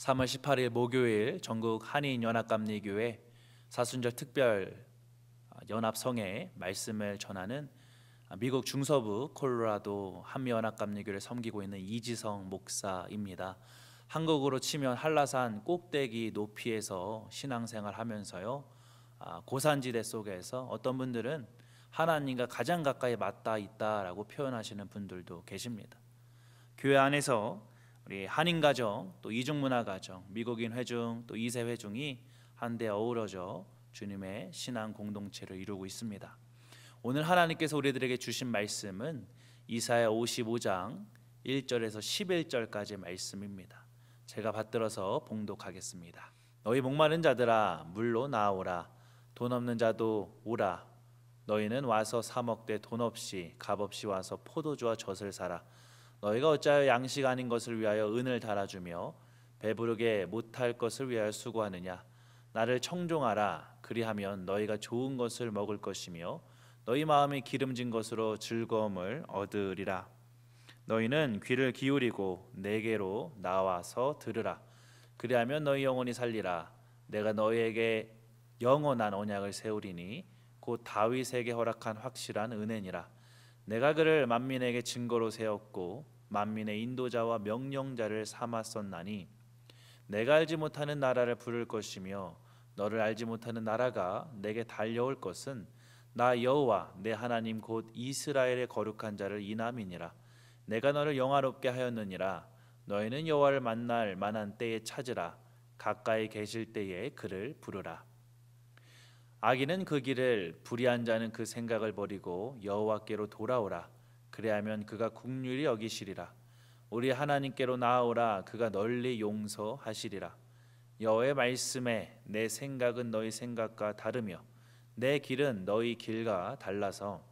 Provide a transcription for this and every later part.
(3월 18일) 목요일 전국 한인연합감리교회 사순절 특별 연합성회 말씀을 전하는 미국 중서부 콜로라도 한미연합감리교회를 섬기고 있는 이지성 목사입니다. 한국으로 치면 한라산 꼭대기 높이에서 신앙생활하면서요, 고산지대 속에서 어떤 분들은 하나님과 가장 가까이 맞닿아 있다라고 표현하시는 분들도 계십니다. 교회 안에서 우리 한인가정, 또 이중문화가정, 미국인 회중, 또 2세 회중이 한데 어우러져 주님의 신앙 공동체를 이루고 있습니다. 오늘 하나님께서 우리들에게 주신 말씀은 이사야 55장 1절에서 11절까지 말씀입니다. 제가 받들어서 봉독하겠습니다. 너희 목마른 자들아 물로 나오라. 돈 없는 자도 오라. 너희는 와서 사 먹되 돈 없이 값 없이 와서 포도주와 젖을 사라. 너희가 어찌하여 양식 아닌 것을 위하여 은을 달아주며 배부르게 못할 것을 위하여 수고하느냐. 나를 청종하라. 그리하면 너희가 좋은 것을 먹을 것이며 너희 마음이 기름진 것으로 즐거움을 얻으리라. 너희는 귀를 기울이고 내게로 나와서 들으라. 그리하면 너희 영혼이 살리라. 내가 너희에게 영원한 언약을 세우리니 곧 다윗에게 허락한 확실한 은혜니라. 내가 그를 만민에게 증거로 세웠고 만민의 인도자와 명령자를 삼았었나니 내가 알지 못하는 나라를 부를 것이며 너를 알지 못하는 나라가 내게 달려올 것은 나 여호와 내 하나님 곧 이스라엘의 거룩한 자를 인함이니라. 내가 너를 영화롭게 하였느니라. 너희는 여호와를 만날 만한 때에 찾으라. 가까이 계실 때에 그를 부르라. 악인은 그 길을, 불의한 자는 그 생각을 버리고 여호와께로 돌아오라. 그리하면 그가 긍휼히 여기시리라. 우리 하나님께로 나아오라. 그가 널리 용서하시리라. 여호와의 말씀에 내 생각은 너희 생각과 다르며 내 길은 너희 길과 달라서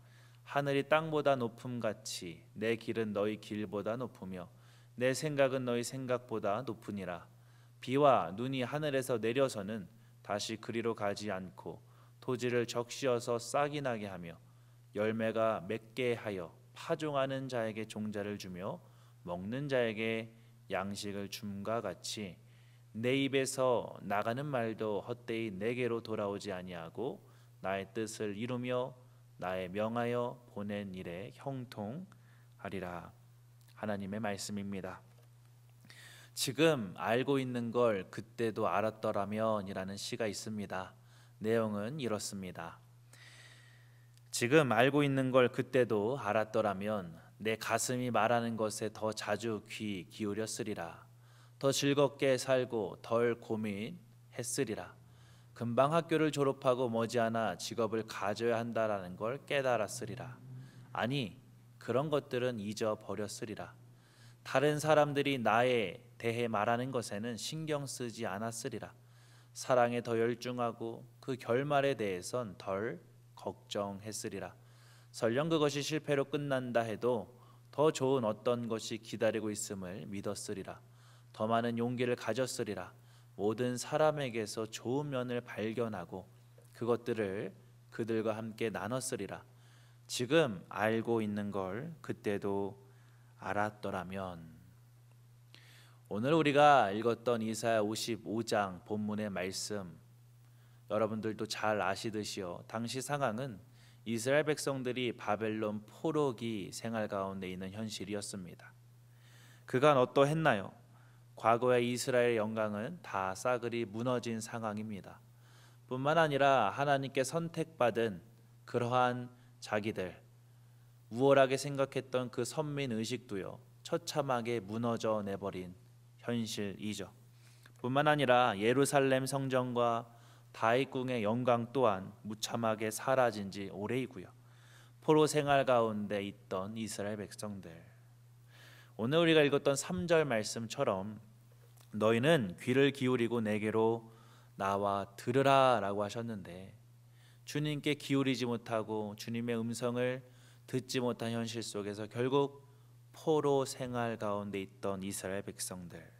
하늘이 땅보다 높음같이 내 길은 너희 길보다 높으며 내 생각은 너희 생각보다 높으니라. 비와 눈이 하늘에서 내려서는 다시 그리로 가지 않고 토지를 적시어서 싹이 나게 하며 열매가 맺게 하여 파종하는 자에게 종자를 주며 먹는 자에게 양식을 줌과 같이 내 입에서 나가는 말도 헛되이 내게로 돌아오지 아니하고 나의 뜻을 이루며 나의 명하여 보낸 일에 형통하리라. 하나님의 말씀입니다. 지금 알고 있는 걸 그때도 알았더라면 이라는 시가 있습니다. 내용은 이렇습니다. 지금 알고 있는 걸 그때도 알았더라면 내 가슴이 말하는 것에 더 자주 귀 기울였으리라. 더 즐겁게 살고 덜 고민했으리라. 금방 학교를 졸업하고 머지않아 직업을 가져야 한다라는 걸 깨달았으리라. 아니, 그런 것들은 잊어버렸으리라. 다른 사람들이 나에 대해 말하는 것에는 신경 쓰지 않았으리라. 사랑에 더 열중하고 그 결말에 대해선 덜 걱정했으리라. 설령 그것이 실패로 끝난다 해도 더 좋은 어떤 것이 기다리고 있음을 믿었으리라. 더 많은 용기를 가졌으리라. 모든 사람에게서 좋은 면을 발견하고 그것들을 그들과 함께 나눴으리라. 지금 알고 있는 걸 그때도 알았더라면. 오늘 우리가 읽었던 이사야 55장 본문의 말씀, 여러분들도 잘 아시듯이요, 당시 상황은 이스라엘 백성들이 바벨론 포로기 생활 가운데 있는 현실이었습니다. 그간 어떠했나요? 과거의 이스라엘의 영광은 다 싸그리 무너진 상황입니다. 뿐만 아니라 하나님께 선택받은 그러한 자기들, 우월하게 생각했던 그 선민의식도요 처참하게 무너져 내버린 현실이죠. 뿐만 아니라 예루살렘 성전과 다윗궁의 영광 또한 무참하게 사라진 지 오래이고요. 포로 생활 가운데 있던 이스라엘 백성들, 오늘 우리가 읽었던 3절 말씀처럼 너희는 귀를 기울이고 내게로 나와 들으라 라고 하셨는데, 주님께 기울이지 못하고 주님의 음성을 듣지 못한 현실 속에서 결국 포로 생활 가운데 있던 이스라엘 백성들,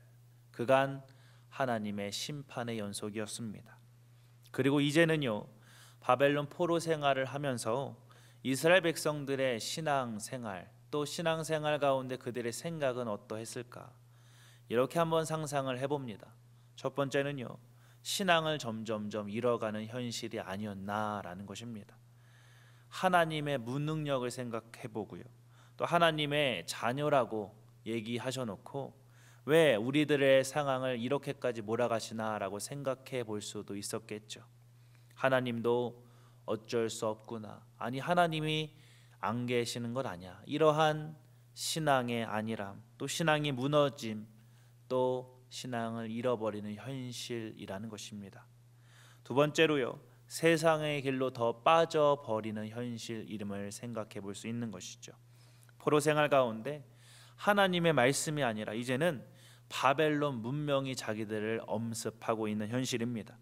그간 하나님의 심판의 연속이었습니다. 그리고 이제는요, 바벨론 포로 생활을 하면서 이스라엘 백성들의 신앙생활, 또 신앙생활 가운데 그들의 생각은 어떠했을까? 이렇게 한번 상상을 해봅니다. 첫 번째는요, 신앙을 점점점 잃어가는 현실이 아니었나라는 것입니다. 하나님의 무능력을 생각해보고요, 또 하나님의 자녀라고 얘기하셔놓고 왜 우리들의 상황을 이렇게까지 몰아가시나라고 생각해 볼 수도 있었겠죠. 하나님도 어쩔 수 없구나, 아니 하나님이 안 계시는 것 아니야, 이러한 신앙의 안일함, 또 신앙이 무너짐, 또 신앙을 잃어버리는 현실이라는 것입니다. 두 번째로요, 세상의 길로 더 빠져버리는 현실임을 생각해 볼 수 있는 것이죠. 포로 생활 가운데 하나님의 말씀이 아니라 이제는 바벨론 문명이 자기들을 엄습하고 있는 현실입니다.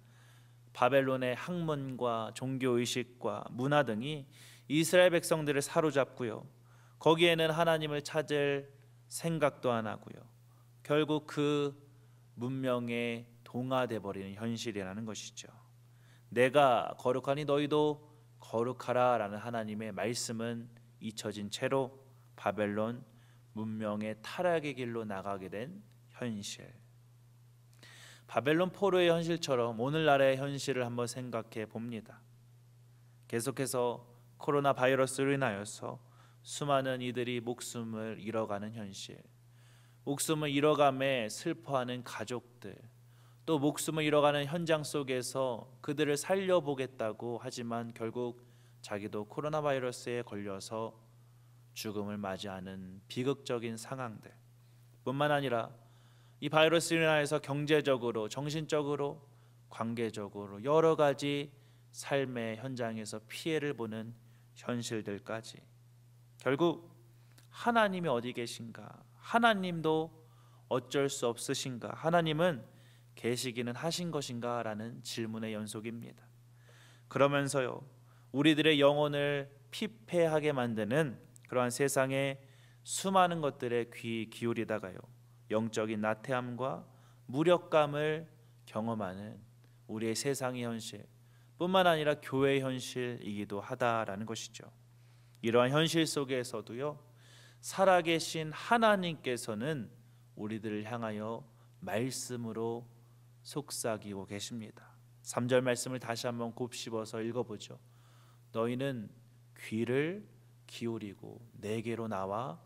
바벨론의 학문과 종교의식과 문화 등이 이스라엘 백성들을 사로잡고요, 거기에는 하나님을 찾을 생각도 안 하고요, 결국 그 문명에 동화돼 버리는 현실이라는 것이죠. 내가 거룩하니 너희도 거룩하라 라는 하나님의 말씀은 잊혀진 채로 바벨론 문명의 타락의 길로 나가게 된 현실, 바벨론 포로의 현실처럼 오늘날의 현실을 한번 생각해 봅니다. 계속해서 코로나 바이러스로 인하여서 수많은 이들이 목숨을 잃어가는 현실, 목숨을 잃어감에 슬퍼하는 가족들, 또 목숨을 잃어가는 현장 속에서 그들을 살려보겠다고 하지만 결국 자기도 코로나 바이러스에 걸려서 죽음을 맞이하는 비극적인 상황들 뿐만 아니라 이 바이러스로 인해서 경제적으로, 정신적으로, 관계적으로 여러 가지 삶의 현장에서 피해를 보는 현실들까지, 결국 하나님이 어디 계신가? 하나님도 어쩔 수 없으신가? 하나님은 계시기는 하신 것인가? 라는 질문의 연속입니다. 그러면서요, 우리들의 영혼을 피폐하게 만드는 그러한 세상의 수많은 것들에 귀 기울이다가요, 영적인 나태함과 무력감을 경험하는 우리의 세상의 현실 뿐만 아니라 교회의 현실이기도 하다라는 것이죠. 이러한 현실 속에서도요, 살아계신 하나님께서는 우리들을 향하여 말씀으로 속삭이고 계십니다. 3절 말씀을 다시 한번 곱씹어서 읽어보죠. 너희는 귀를 기울이고 내게로 나와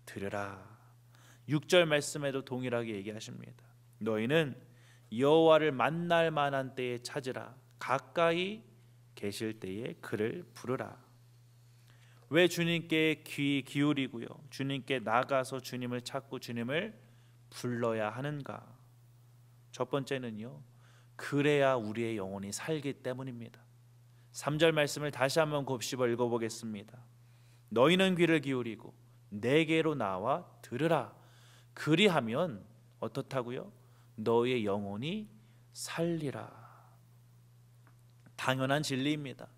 들으라. 6절 말씀에도 동일하게 얘기하십니다. 너희는 여호와를 만날 만한 때에 찾으라. 가까이 계실 때에 그를 부르라. 왜 주님께 귀 기울이고요, 주님께 나가서 주님을 찾고 주님을 불러야 하는가? 첫 번째는요, 그래야 우리의 영혼이 살기 때문입니다. 3절 말씀을 다시 한번 곱씹어 읽어보겠습니다. 너희는 귀를 기울이고 내게로 나와 들으라. 그리하면 어떻다고요? 너희의 영혼이 살리라. 당연한 진리입니다.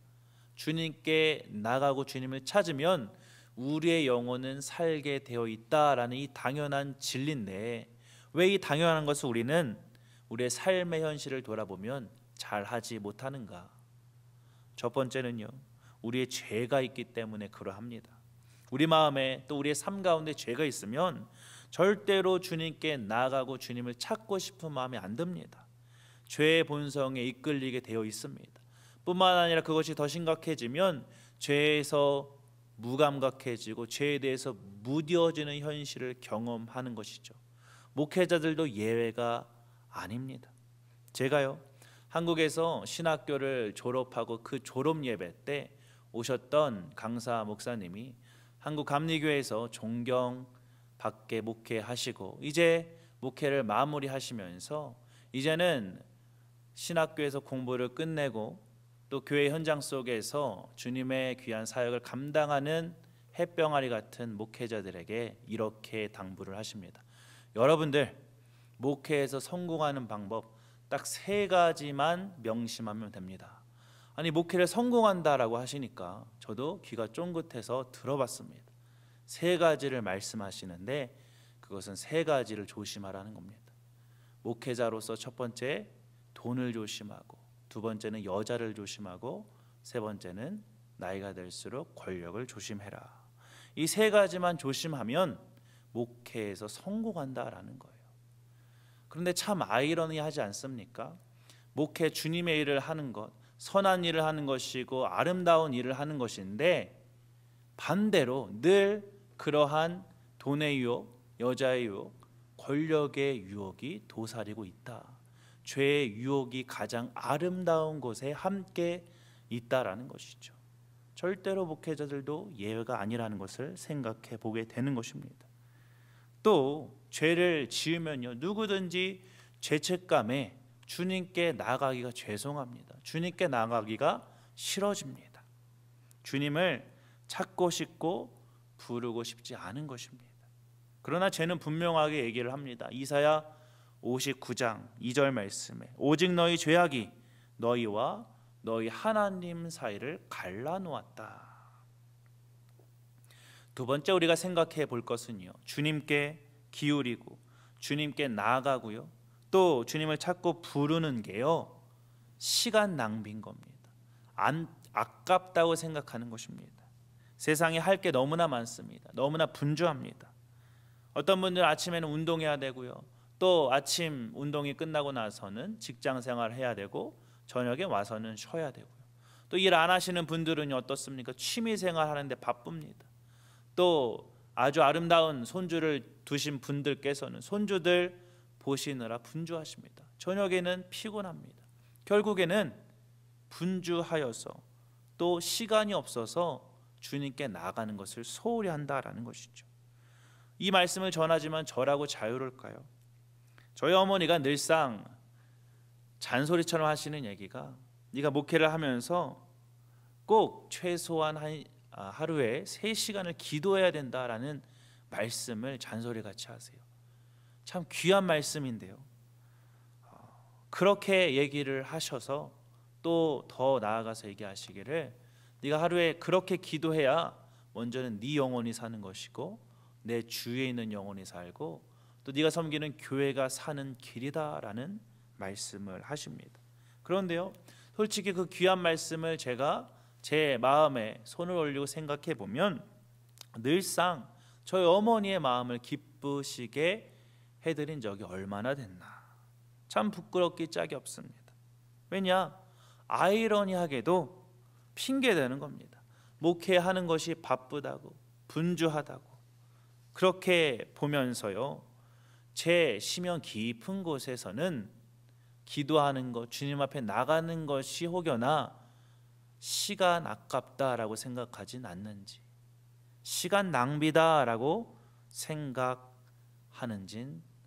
주님께 나가고 주님을 찾으면 우리의 영혼은 살게 되어 있다라는 이 당연한 진리인데, 왜 이 당연한 것을 우리는 우리의 삶의 현실을 돌아보면 잘 하지 못하는가? 첫 번째는요, 우리의 죄가 있기 때문에 그러합니다. 우리 마음에 또 우리의 삶 가운데 죄가 있으면 절대로 주님께 나아가고 주님을 찾고 싶은 마음이 안 듭니다. 죄의 본성에 이끌리게 되어 있습니다. 뿐만 아니라 그것이 더 심각해지면 죄에서 무감각해지고 죄에 대해서 무뎌지는 현실을 경험하는 것이죠. 목회자들도 예외가 아닙니다. 제가요, 한국에서 신학교를 졸업하고 그 졸업 예배 때 오셨던 강사 목사님이 한국 감리교회에서 존경 받게 목회하시고 이제 목회를 마무리하시면서 이제는 신학교에서 공부를 끝내고 또 교회 현장 속에서 주님의 귀한 사역을 감당하는 햇병아리 같은 목회자들에게 이렇게 당부를 하십니다. 여러분들, 목회에서 성공하는 방법 딱 3가지만 명심하면 됩니다. 아니, 목회를 성공한다라고 하시니까 저도 귀가 쫑긋해서 들어봤습니다. 3가지를 말씀하시는데 그것은 3가지를 조심하라는 겁니다. 목회자로서 첫 번째, 돈을 조심하고, 두 번째는 여자를 조심하고, 세 번째는 나이가 들수록 권력을 조심해라. 이 3가지만 조심하면 목회에서 성공한다라는 거예요. 그런데 참 아이러니하지 않습니까? 목회, 주님의 일을 하는 것, 선한 일을 하는 것이고 아름다운 일을 하는 것인데 반대로 늘 그러한 돈의 유혹, 여자의 유혹, 권력의 유혹이 도사리고 있다. 죄의 유혹이 가장 아름다운 곳에 함께 있다라는 것이죠. 절대로 목회자들도 예외가 아니라는 것을 생각해 보게 되는 것입니다. 또 죄를 지으면요, 누구든지 죄책감에 주님께 나가기가 죄송합니다. 주님께 나가기가 싫어집니다. 주님을 찾고 싶고 부르고 싶지 않은 것입니다. 그러나 죄는 분명하게 얘기를 합니다. 이사야 59장 2절 말씀에 오직 너희 죄악이 너희와 너희 하나님 사이를 갈라놓았다. 두 번째 우리가 생각해 볼 것은요, 주님께 기울이고 주님께 나아가고요, 또 주님을 찾고 부르는 게요, 시간 낭비인 겁니다. 아깝다고 생각하는 것입니다. 세상에 할 게 너무나 많습니다. 너무나 분주합니다. 어떤 분들은 아침에는 운동해야 되고요, 또 아침 운동이 끝나고 나서는 직장 생활을 해야 되고 저녁에 와서는 쉬어야 되고요, 또 일 안 하시는 분들은 어떻습니까? 취미 생활 하는데 바쁩니다. 또 아주 아름다운 손주를 두신 분들께서는 손주들 보시느라 분주하십니다. 저녁에는 피곤합니다. 결국에는 분주하여서 또 시간이 없어서 주님께 나가는 것을 소홀히 한다라는 것이죠. 이 말씀을 전하지만 저라고 자유로울까요? 저희 어머니가 늘상 잔소리처럼 하시는 얘기가, 네가 목회를 하면서 꼭 최소한 하루에 3시간을 기도해야 된다라는 말씀을 잔소리같이 하세요. 참 귀한 말씀인데요, 그렇게 얘기를 하셔서 또 더 나아가서 얘기하시기를, 네가 하루에 그렇게 기도해야 먼저는 네 영혼이 사는 것이고 내 주위에 있는 영혼이 살고 또 네가 섬기는 교회가 사는 길이다라는 말씀을 하십니다. 그런데요, 솔직히 그 귀한 말씀을 제가 제 마음에 손을 올리고 생각해 보면 늘상 저희 어머니의 마음을 기쁘시게 해드린 적이 얼마나 됐나, 참 부끄럽기 짝이 없습니다. 왜냐, 아이러니하게도 핑계대는 겁니다. 목회하는 것이 바쁘다고, 분주하다고 그렇게 보면서요, 제 심연 깊은 곳에서는 기도하는 것, 주님 앞에 나가는 것이 혹여나 시간 아깝다라고 생각하진 않는지, 시간 낭비다라고 생각하는진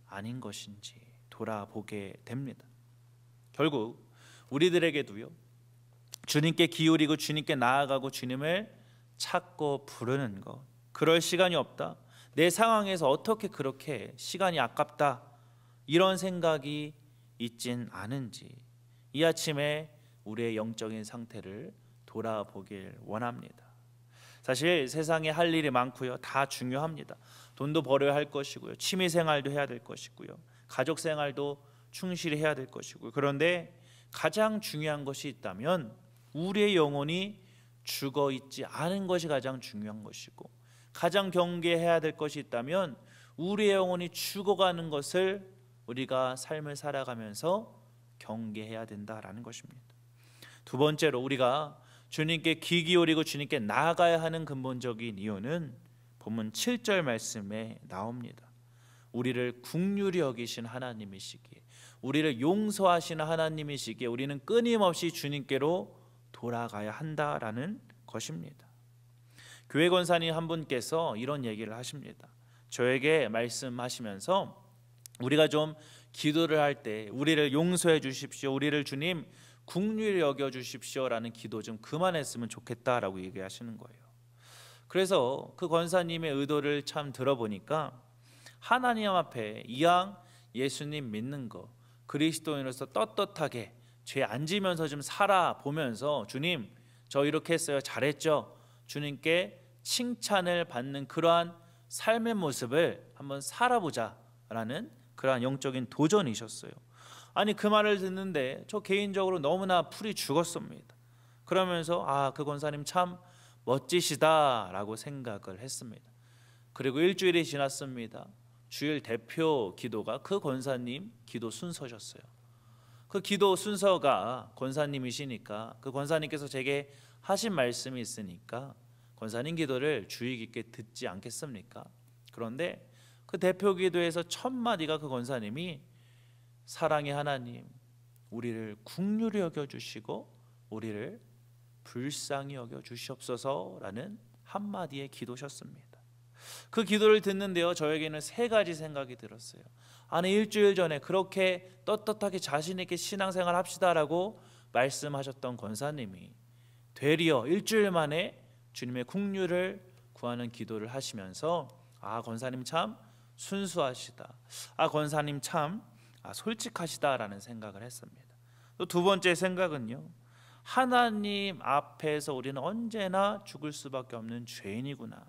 아닌 것인지 돌아보게 됩니다. 결국 우리들에게도요, 주님께 기울이고 주님께 나아가고 주님을 찾고 부르는 것, 그럴 시간이 없다, 내 상황에서 어떻게 그렇게 시간이 아깝다, 이런 생각이 있진 않은지 이 아침에 우리의 영적인 상태를 돌아보길 원합니다. 사실 세상에 할 일이 많고요, 다 중요합니다. 돈도 벌어야 할 것이고요, 취미생활도 해야 될 것이고요, 가족생활도 충실히 해야 될 것이고요. 그런데 가장 중요한 것이 있다면 우리의 영혼이 죽어있지 않은 것이 가장 중요한 것이고, 가장 경계해야 될 것이 있다면 우리의 영혼이 죽어가는 것을 우리가 삶을 살아가면서 경계해야 된다라는 것입니다. 두 번째로 우리가 주님께 귀 기울이고 주님께 나아가야 하는 근본적인 이유는 본문 7절 말씀에 나옵니다. 우리를 긍휼히 여기신 하나님이시기에, 우리를 용서하시는 하나님이시기에 우리는 끊임없이 주님께로 돌아가야 한다라는 것입니다. 교회 권사님 한 분께서 이런 얘기를 하십니다. 저에게 말씀하시면서 우리가 좀 기도를 할 때 우리를 용서해 주십시오, 우리를 주님 긍휼히 여겨 주십시오라는 기도 좀 그만했으면 좋겠다라고 얘기하시는 거예요. 그래서 그 권사님의 의도를 참 들어보니까 하나님 앞에 이왕 예수님 믿는 거, 그리스도인으로서 떳떳하게 죄 안 지면서 좀 살아보면서 주님 저 이렇게 했어요, 잘했죠, 주님께 칭찬을 받는 그러한 삶의 모습을 한번 살아보자라는 그러한 영적인 도전이셨어요. 아니 그 말을 듣는데 저 개인적으로 너무나 풀이 죽었습니다. 그러면서 그 권사님 참 멋지시다라고 생각을 했습니다. 그리고 일주일이 지났습니다. 주일 대표 기도가 그 권사님 기도 순서셨어요. 그 기도 순서가 권사님이시니까 그 권사님께서 제게 하신 말씀이 있으니까 권사님 기도를 주의 깊게 듣지 않겠습니까? 그런데 그 대표 기도에서 첫 마디가 그 권사님이 사랑의 하나님, 우리를 긍휼히 여겨 주시고 우리를 불쌍히 여겨 주시옵소서라는 한마디의 기도셨습니다. 그 기도를 듣는데요, 저에게는 세 가지 생각이 들었어요. 아니 일주일 전에 그렇게 떳떳하게 자신 있게 신앙생활 합시다라고 말씀하셨던 권사님이 되리어 일주일 만에 주님의 긍휼을 구하는 기도를 하시면서 권사님 참 순수하시다, 권사님 참 솔직하시다라는 생각을 했습니다. 또 두 번째 생각은요, 하나님 앞에서 우리는 언제나 죽을 수밖에 없는 죄인이구나.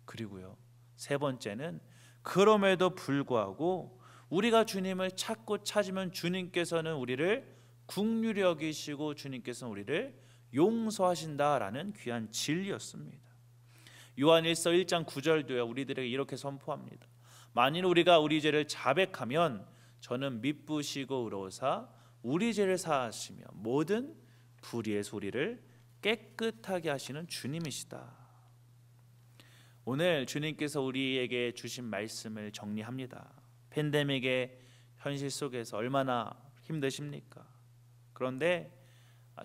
그리고요, 세 번째는 그럼에도 불구하고 우리가 주님을 찾고 찾으면 주님께서는 우리를 긍휼히 여기시고 주님께서는 우리를 용서하신다라는 귀한 진리였습니다. 요한일서 1장 9절도요 우리들에게 이렇게 선포합니다. 만일 우리가 우리 죄를 자백하면 저는 미쁘시고 의로우사 우리 죄를 사하시며 모든 불의에서 우리를 깨끗하게 하시는 주님이시다. 오늘 주님께서 우리에게 주신 말씀을 정리합니다. 팬데믹의 현실 속에서 얼마나 힘드십니까? 그런데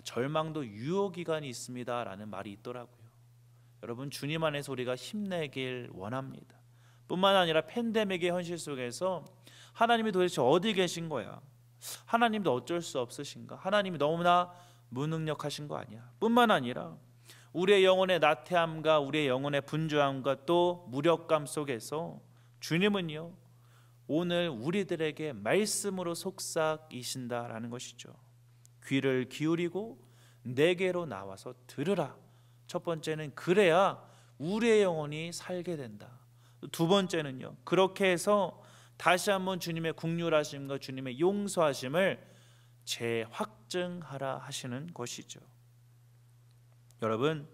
절망도 유효기간이 있습니다 라는 말이 있더라고요. 여러분 주님 안에서 우리가 힘내길 원합니다. 뿐만 아니라 팬데믹의 현실 속에서 하나님이 도대체 어디 계신 거야? 하나님도 어쩔 수 없으신가? 하나님이 너무나 무능력하신 거 아니야? 뿐만 아니라 우리의 영혼의 나태함과 우리의 영혼의 분주함과 또 무력감 속에서 주님은요 오늘 우리들에게 말씀으로 속삭이신다라는 것이죠. 귀를 기울이고 내게로 나와서 들으라. 첫 번째는 그래야 우리의 영혼이 살게 된다. 두 번째는요, 그렇게 해서 다시 한번 주님의 긍휼하심과 주님의 용서하심을 재확증하라 하시는 것이죠. 여러분,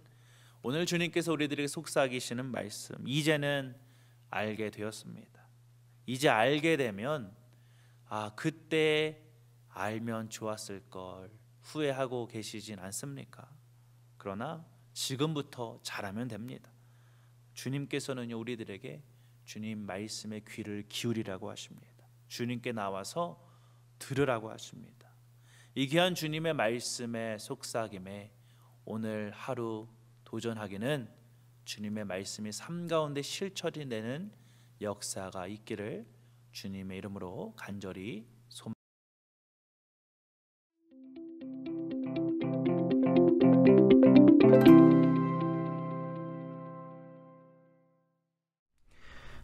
오늘 주님께서 우리들에게 속삭이시는 말씀 이제는 알게 되었습니다. 이제 알게 되면 그때 알면 좋았을 걸 후회하고 계시진 않습니까? 그러나 지금부터 잘하면 됩니다. 주님께서는요 우리들에게 주님 말씀에 귀를 기울이라고 하십니다. 주님께 나와서 들으라고 하십니다. 이 귀한 주님의 말씀에 속삭임에 오늘 하루 도전하기는 주님의 말씀이 삶 가운데 실천이 되는 역사가 있기를 주님의 이름으로 간절히 소망합니다.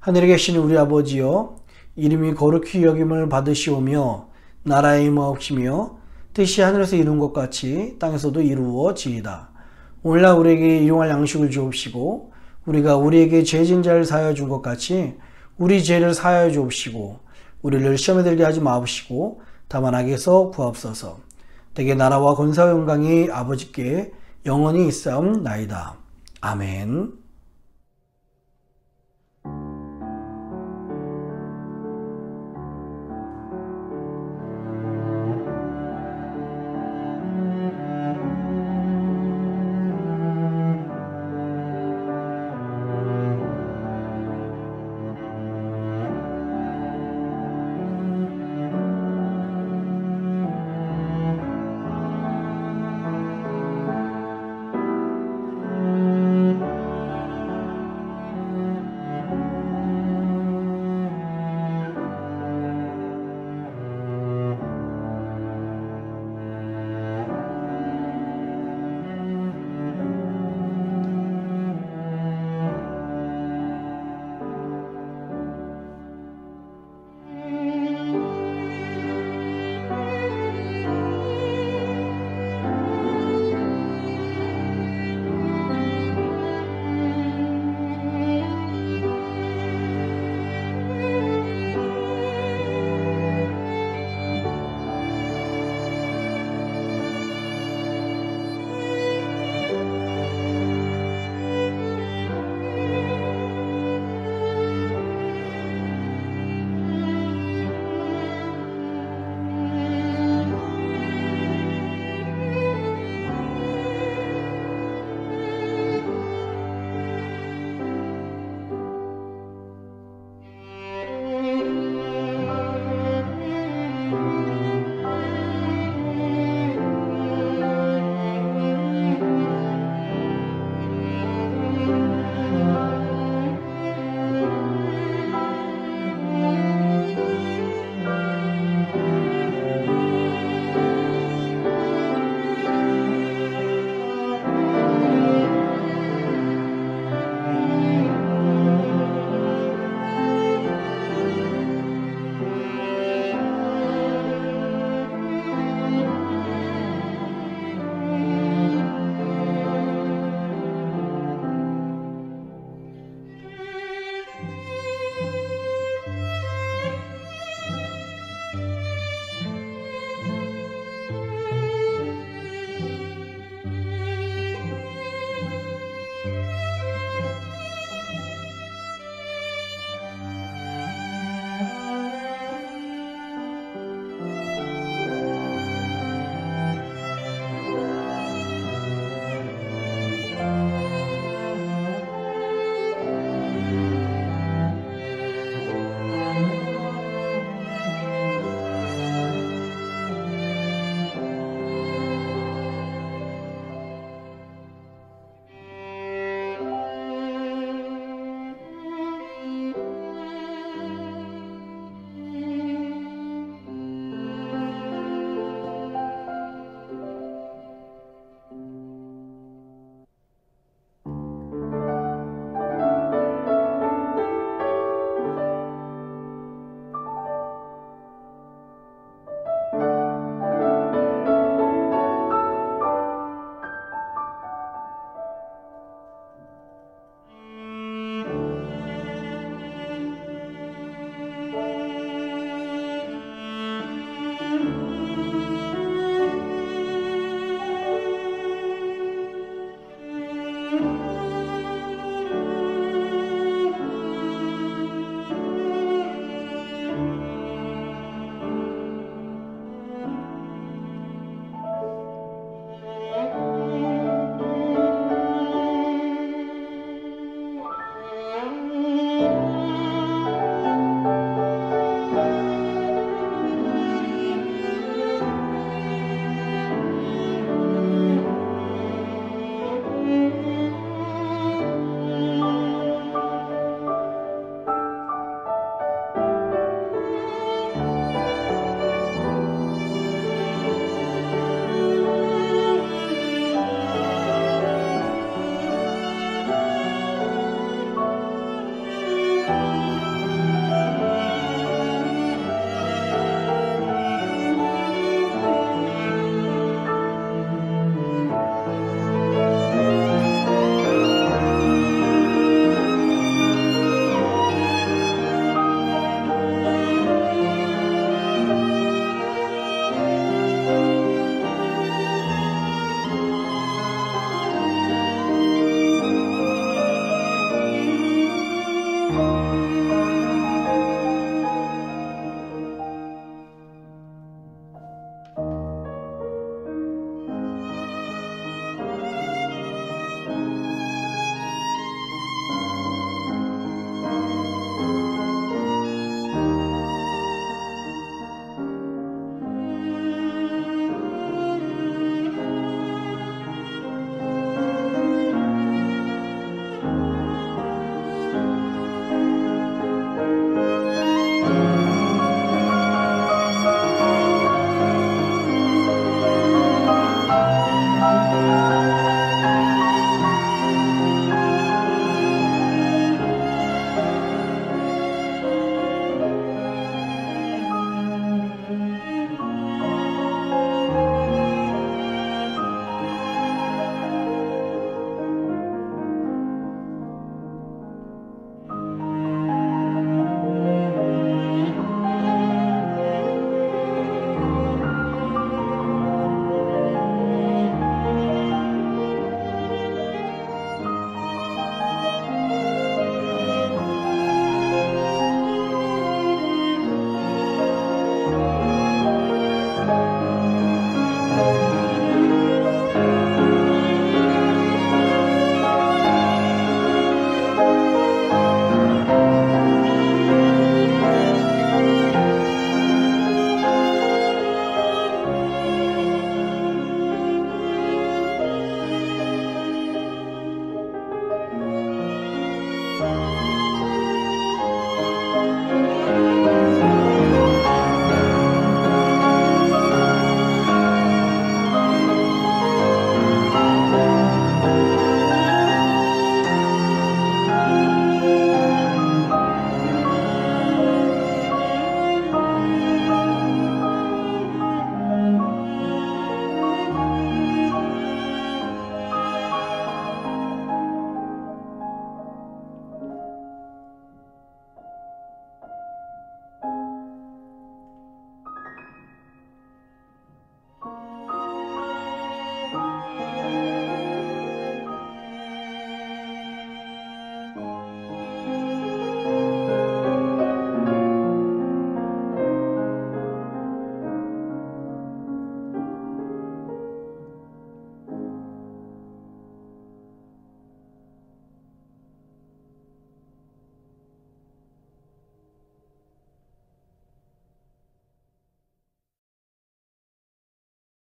하늘에 계신 우리 아버지여, 이름이 거룩히 여김을 받으시오며 나라의 임하옵시며 뜻이 하늘에서 이룬 것 같이 땅에서도 이루어지이다. 오늘날 우리에게 일용할 양식을 주옵시고 우리가 우리에게 죄진 자를 사하여 준 것 같이 우리 죄를 사하여 주옵시고 우리를 시험에 들게 하지 마옵시고 다만 악에서 구하옵소서. 대개 나라와 권사와 영광이 아버지께 영원히 있사옵나이다. 아멘.